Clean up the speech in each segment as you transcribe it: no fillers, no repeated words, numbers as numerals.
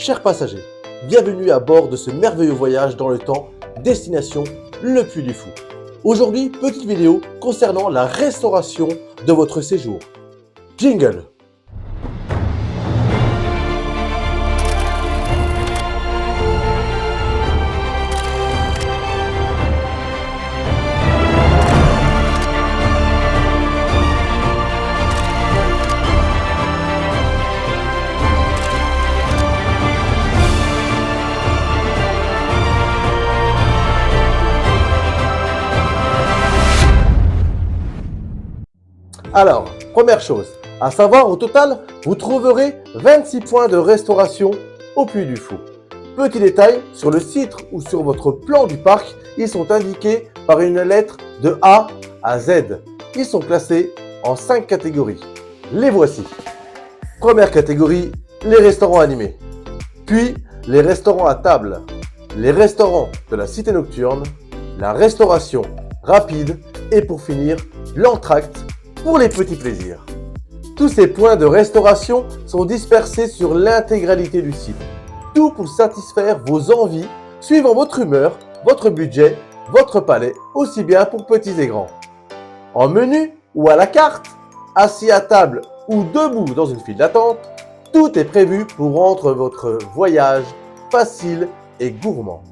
chers passagers, bienvenue à bord de ce merveilleux voyage dans le temps, destination le Puy du Fou. Aujourd'hui, petite vidéo concernant la restauration de votre séjour. Jingle! Alors, première chose, à savoir au total, vous trouverez 26 points de restauration au Puy du Fou. Petit détail, sur le site ou sur votre plan du parc, ils sont indiqués par une lettre de A à Z. Ils sont classés en 5 catégories. Les voici. Première catégorie, les restaurants animés. Puis, les restaurants à table. Les restaurants de la cité nocturne. La restauration rapide. Et pour finir, l'entracte pour les petits plaisirs. Tous ces points de restauration sont dispersés sur l'intégralité du site. Tout pour satisfaire vos envies, suivant votre humeur, votre budget, votre palais, aussi bien pour petits et grands. En menu ou à la carte, assis à table ou debout dans une file d'attente, tout est prévu pour rendre votre voyage facile et gourmand.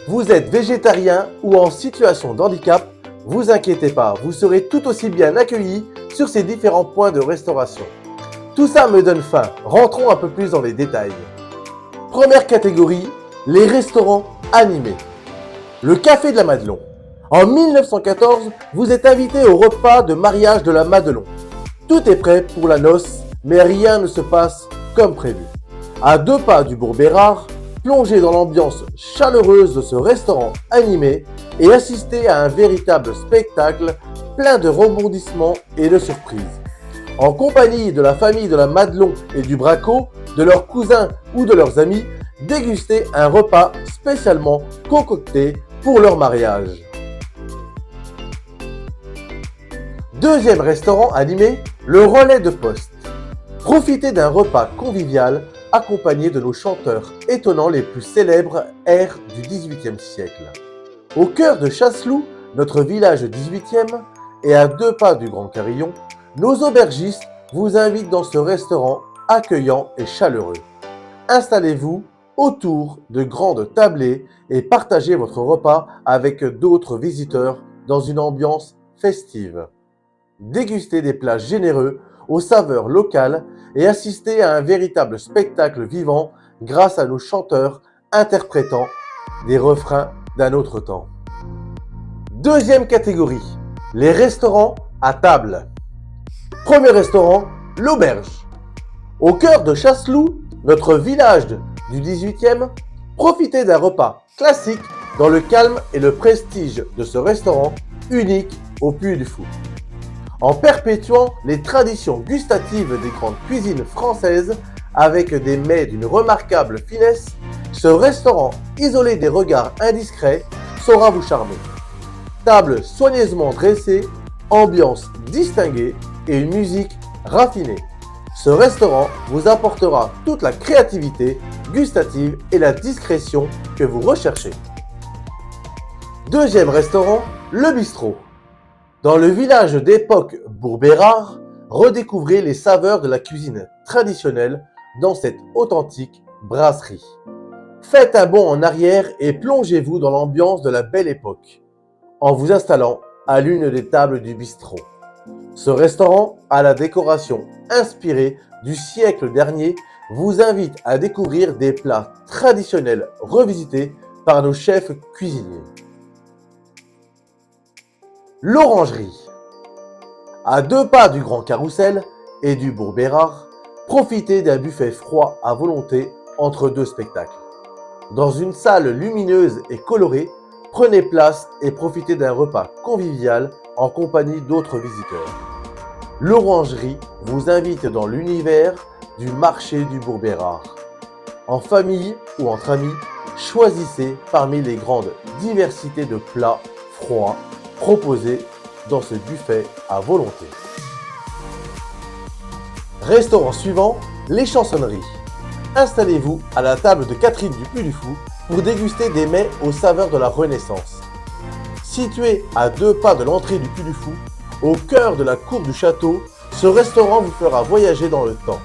Vous êtes végétarien ou en situation de handicap, vous inquiétez pas, vous serez tout aussi bien accueillis sur ces différents points de restauration. Tout ça me donne faim, rentrons un peu plus dans les détails. Première catégorie, les restaurants animés. Le Café de la Madelon. En 1914, vous êtes invité au repas de mariage de la Madelon. Tout est prêt pour la noce, mais rien ne se passe comme prévu. À 2 pas du Bourg Bérard, plongez dans l'ambiance chaleureuse de ce restaurant animé et assistez à un véritable spectacle plein de rebondissements et de surprises. En compagnie de la famille de la Madelon et du Braco, de leurs cousins ou de leurs amis, dégustez un repas spécialement concocté pour leur mariage. Deuxième restaurant animé, le Relais de Poste. Profitez d'un repas convivial accompagné de nos chanteurs étonnants les plus célèbres airs du XVIIIe siècle. Au cœur de Chasseloup, notre village 18e, et à 2 pas du Grand Carillon, nos aubergistes vous invitent dans ce restaurant accueillant et chaleureux. Installez-vous autour de grandes tablées et partagez votre repas avec d'autres visiteurs dans une ambiance festive. Dégustez des plats généreux aux saveurs locales et assistez à un véritable spectacle vivant grâce à nos chanteurs interprétant des refrains d'un autre temps. Deuxième catégorie, les restaurants à table. Premier restaurant, l'Auberge. Au cœur de Chasseloup, notre village du 18e, profitez d'un repas classique dans le calme et le prestige de ce restaurant unique au Puy du Fou. En perpétuant les traditions gustatives des grandes cuisines françaises avec des mets d'une remarquable finesse, ce restaurant isolé des regards indiscrets saura vous charmer. Table soigneusement dressée, ambiance distinguée et une musique raffinée. Ce restaurant vous apportera toute la créativité gustative et la discrétion que vous recherchez. Deuxième restaurant, le Bistrot. Dans le village d'époque Bourg Bérard, redécouvrez les saveurs de la cuisine traditionnelle dans cette authentique brasserie. Faites un bond en arrière et plongez-vous dans l'ambiance de la belle époque, en vous installant à l'une des tables du bistrot. Ce restaurant, à la décoration inspirée du siècle dernier, vous invite à découvrir des plats traditionnels revisités par nos chefs cuisiniers. L'Orangerie. À 2 pas du Grand Carrousel et du Bourg Bérard, profitez d'un buffet froid à volonté entre 2 spectacles. Dans une salle lumineuse et colorée, prenez place et profitez d'un repas convivial en compagnie d'autres visiteurs. L'Orangerie vous invite dans l'univers du marché du Bourg Bérard. En famille ou entre amis, choisissez parmi les grandes diversités de plats froids proposés dans ce buffet à volonté. Restaurant suivant, les Chansonneries. Installez-vous à la table de Catherine du Puy du Fou pour déguster des mets aux saveurs de la Renaissance. Situé à 2 pas de l'entrée du Puy du Fou, au cœur de la cour du château, ce restaurant vous fera voyager dans le temps.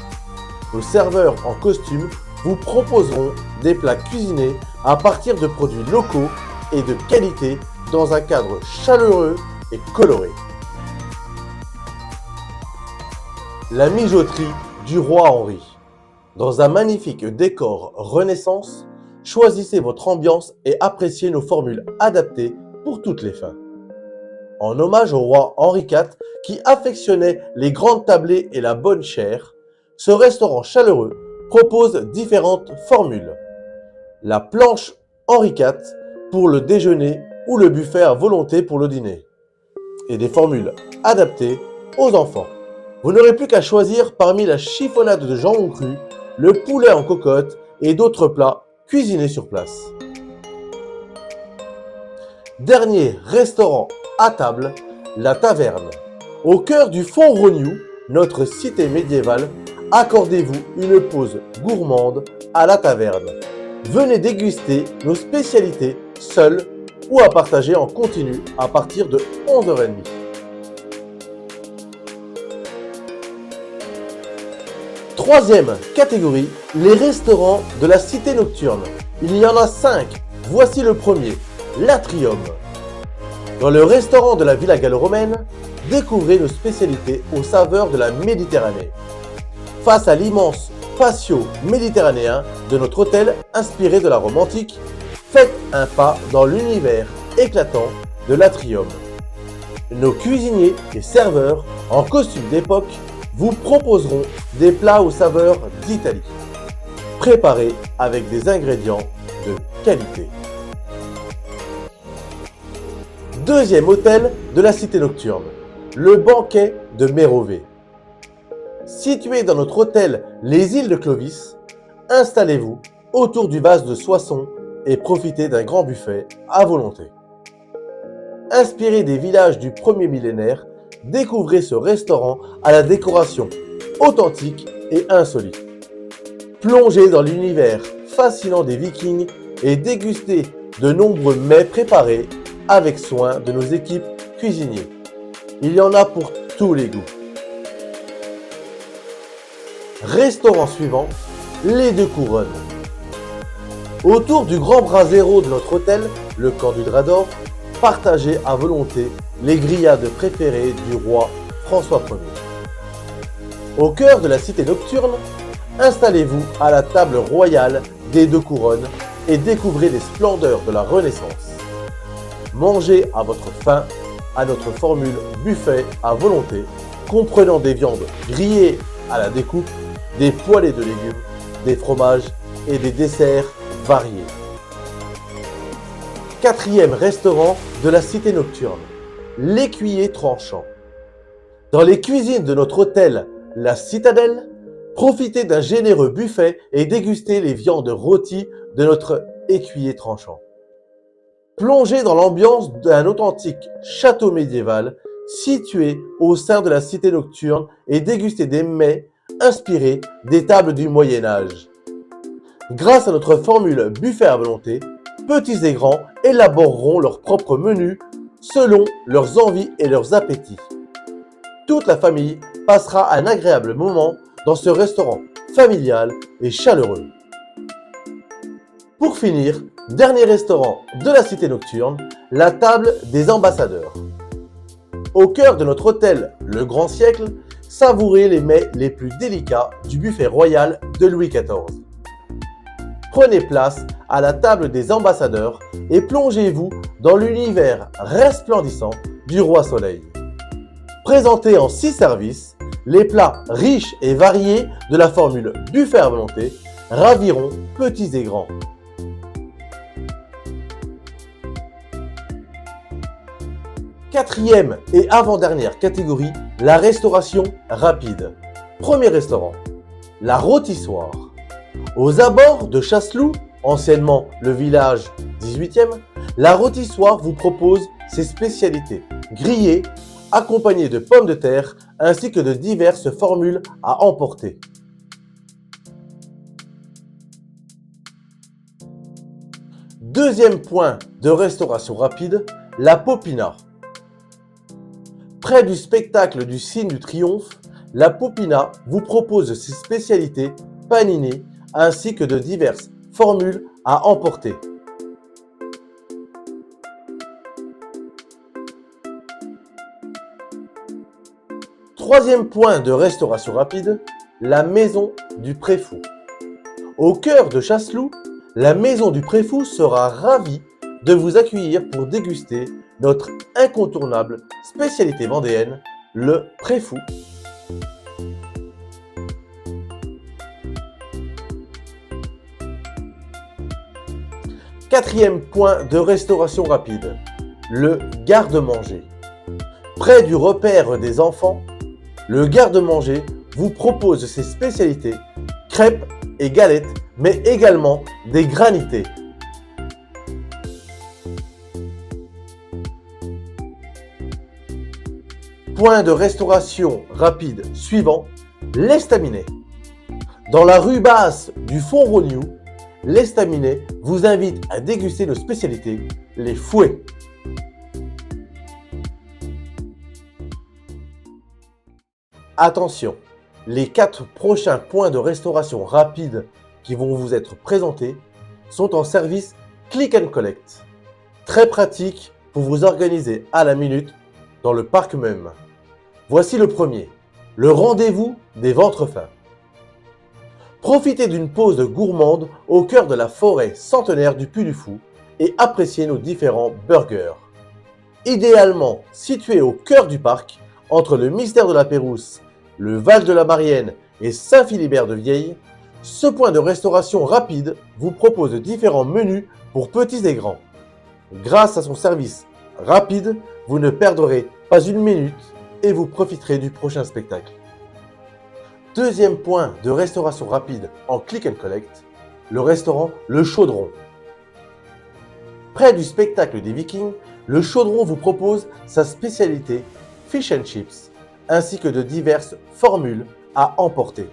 Nos serveurs en costume vous proposeront des plats cuisinés à partir de produits locaux et de qualité dans un cadre chaleureux et coloré. La mijoterie du roi Henri. Dans un magnifique décor Renaissance, choisissez votre ambiance et appréciez nos formules adaptées pour toutes les fins. En hommage au roi Henri IV qui affectionnait les grandes tablées et la bonne chère, ce restaurant chaleureux propose différentes formules. La planche Henri IV pour le déjeuner ou le buffet à volonté pour le dîner. Et des formules adaptées aux enfants. Vous n'aurez plus qu'à choisir parmi la chiffonnade de jambon cru, le poulet en cocotte et d'autres plats cuisinés sur place. Dernier restaurant à table, la Taverne. Au cœur du Font Rognoux, notre cité médiévale, accordez-vous une pause gourmande à la Taverne. Venez déguster nos spécialités seuls ou à partager en continu à partir de 11h30. Troisième catégorie, les restaurants de la cité nocturne. Il y en a 5. Voici le premier, l'Atrium. Dans le restaurant de la Villa gallo-romaine, découvrez nos spécialités aux saveurs de la Méditerranée. Face à l'immense patio méditerranéen de notre hôtel inspiré de la Rome antique, faites un pas dans l'univers éclatant de l'Atrium. Nos cuisiniers et serveurs en costume d'époque vous proposeront des plats aux saveurs d'Italie, préparés avec des ingrédients de qualité. Deuxième hôtel de la cité nocturne, le Banquet de Mérové. Situé dans notre hôtel Les Îles de Clovis, installez-vous autour du vase de Soissons et profitez d'un grand buffet à volonté. Inspiré des villages du premier millénaire, découvrez ce restaurant à la décoration authentique et insolite. Plongez dans l'univers fascinant des Vikings et dégustez de nombreux mets préparés avec soin de nos équipes cuisiniers. Il y en a pour tous les goûts. Restaurant suivant, les Deux Couronnes. Autour du grand brasero de notre hôtel, le Camp du Drap d'Or, partagez à volonté les grillades préférées du roi François Ier. Au cœur de la cité nocturne, installez-vous à la table royale des Deux Couronnes et découvrez les splendeurs de la Renaissance. Mangez à votre faim à notre formule buffet à volonté, comprenant des viandes grillées à la découpe, des poêlées de légumes, des fromages et des desserts variés. Quatrième restaurant de la cité nocturne, l'Écuyer Tranchant. Dans les cuisines de notre hôtel La Citadelle, profitez d'un généreux buffet et dégustez les viandes rôties de notre Écuyer Tranchant. Plongez dans l'ambiance d'un authentique château médiéval situé au sein de la cité nocturne et dégustez des mets inspirés des tables du Moyen-Âge. Grâce à notre formule buffet à volonté, petits et grands élaboreront leur propre menu selon leurs envies et leurs appétits. Toute la famille passera un agréable moment dans ce restaurant familial et chaleureux. Pour finir, dernier restaurant de la cité nocturne, la table des ambassadeurs. Au cœur de notre hôtel Le Grand Siècle, savourez les mets les plus délicats du buffet royal de Louis XIV. Prenez place à la table des ambassadeurs et plongez-vous dans l'univers resplendissant du Roi Soleil. Présentés en 6 services, les plats riches et variés de la formule buffet à volonté raviront petits et grands. Quatrième et avant-dernière catégorie, la restauration rapide. Premier restaurant, la Rôtissoire. Aux abords de Chasseloup, anciennement le village 18e, la Rôtissoire vous propose ses spécialités grillées, accompagnées de pommes de terre ainsi que de diverses formules à emporter. Deuxième point de restauration rapide, la Popina. Près du spectacle du Signe du Triomphe, la Popina vous propose ses spécialités paninées ainsi que de diverses formules à emporter. Troisième point de restauration rapide, la Maison du Préfou. Au cœur de Chasseloup, la Maison du Préfou sera ravie de vous accueillir pour déguster notre incontournable spécialité vendéenne, le Préfou. Quatrième point de restauration rapide, le garde-manger. Près du repère des enfants, le garde-manger vous propose ses spécialités, crêpes et galettes, mais également des granités. Point de restauration rapide suivant, l'Estaminet. Dans la rue basse du Font-Rognoux, l'Estaminet vous invite à déguster nos spécialités, les fouets. Attention, les 4 prochains points de restauration rapide qui vont vous être présentés sont en service Click and Collect. Très pratique pour vous organiser à la minute dans le parc même. Voici le premier, le rendez-vous des ventres fins. Profitez d'une pause gourmande au cœur de la forêt centenaire du Puy du Fou et appréciez nos différents burgers. Idéalement situé au cœur du parc, entre le Mystère de la Pérouse, le Val de la Marienne et Saint-Philibert-de-Vieille, ce point de restauration rapide vous propose différents menus pour petits et grands. Grâce à son service rapide, vous ne perdrez pas une minute et vous profiterez du prochain spectacle. Deuxième point de restauration rapide en Click and Collect, le restaurant Le Chaudron. Près du spectacle des Vikings, le Chaudron vous propose sa spécialité Fish and Chips, ainsi que de diverses formules à emporter.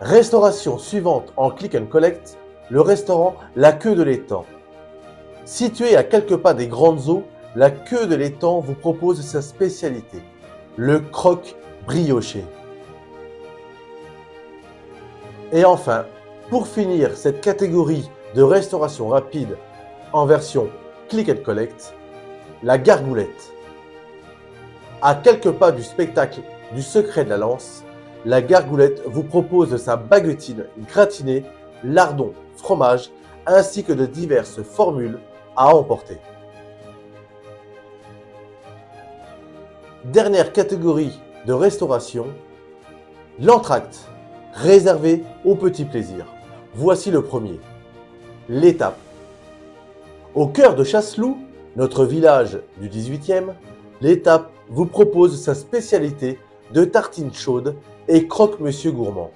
Restauration suivante en Click and Collect, le restaurant La Queue de l'Étang. Situé à quelques pas des grandes eaux, La Queue de l'Étang vous propose sa spécialité, le croque brioché. Et enfin, pour finir cette catégorie de restauration rapide en version Click and Collect, la Gargoulette. À quelques pas du spectacle du Secret de la Lance, la Gargoulette vous propose sa baguettine gratinée, lardons, fromage, ainsi que de diverses formules à emporter. Dernière catégorie de restauration, l'entracte, réservé aux petits plaisirs. Voici le premier, l'étape. Au cœur de Chasseloup, notre village du 18e, l'étape vous propose sa spécialité de tartines chaudes et croque-monsieur gourmand.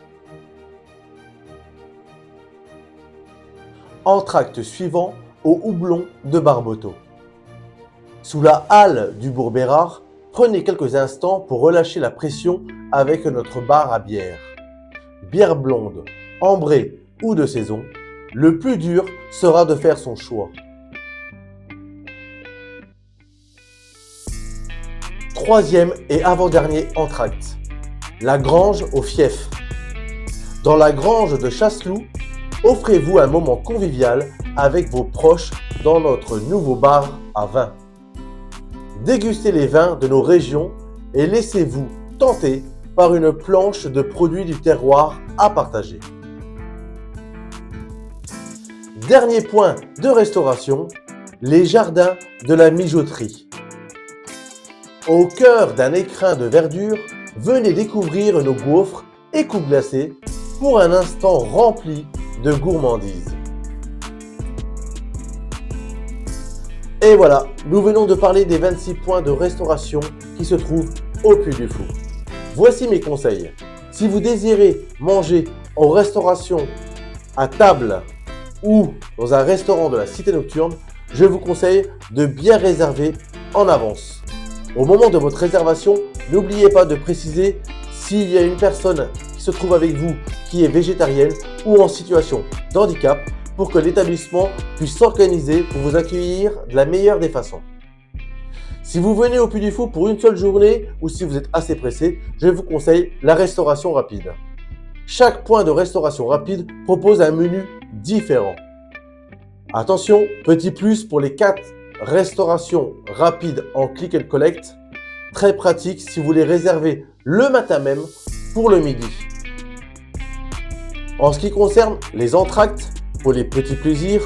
Entracte suivant au houblon de Barboteau. Sous la halle du Bourg-Bérard, prenez quelques instants pour relâcher la pression avec notre bar à bière. Bière blonde, ambrée ou de saison, le plus dur sera de faire son choix. Troisième et avant-dernier entracte, la grange au fief. Dans la grange de Chasseloup, offrez-vous un moment convivial avec vos proches dans notre nouveau bar à vin. Dégustez les vins de nos régions et laissez-vous tenter par une planche de produits du terroir à partager. Dernier point de restauration, les jardins de la mijoterie. Au cœur d'un écrin de verdure, venez découvrir nos gaufres et coupes glacées pour un instant rempli de gourmandise. Et voilà, nous venons de parler des 26 points de restauration qui se trouvent au Puy du Fou. Voici mes conseils. Si vous désirez manger en restauration à table ou dans un restaurant de la cité nocturne, je vous conseille de bien réserver en avance. Au moment de votre réservation, n'oubliez pas de préciser s'il y a une personne qui se trouve avec vous qui est végétarienne ou en situation de handicap pour que l'établissement puisse s'organiser pour vous accueillir de la meilleure des façons. Si vous venez au Puy du Fou pour une seule journée ou si vous êtes assez pressé, je vous conseille la restauration rapide. Chaque point de restauration rapide propose un menu différent. Attention, petit plus pour les 4 restaurations rapides en click and collect, très pratique si vous les réservez le matin même pour le midi. En ce qui concerne les entr'actes, pour les petits plaisirs,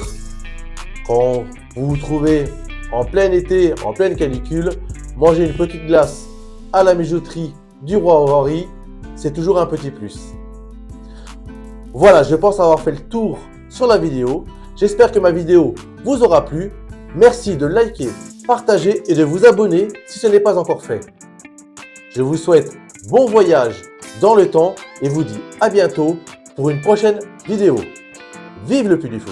quand vous vous trouvez en plein été, en pleine canicule, manger une petite glace à la mijouterie du Roi Henri, c'est toujours un petit plus. Voilà, je pense avoir fait le tour sur la vidéo. J'espère que ma vidéo vous aura plu. Merci de liker, partager et de vous abonner si ce n'est pas encore fait. Je vous souhaite bon voyage dans le temps et vous dis à bientôt pour une prochaine vidéo. Vive le Puy du Fou!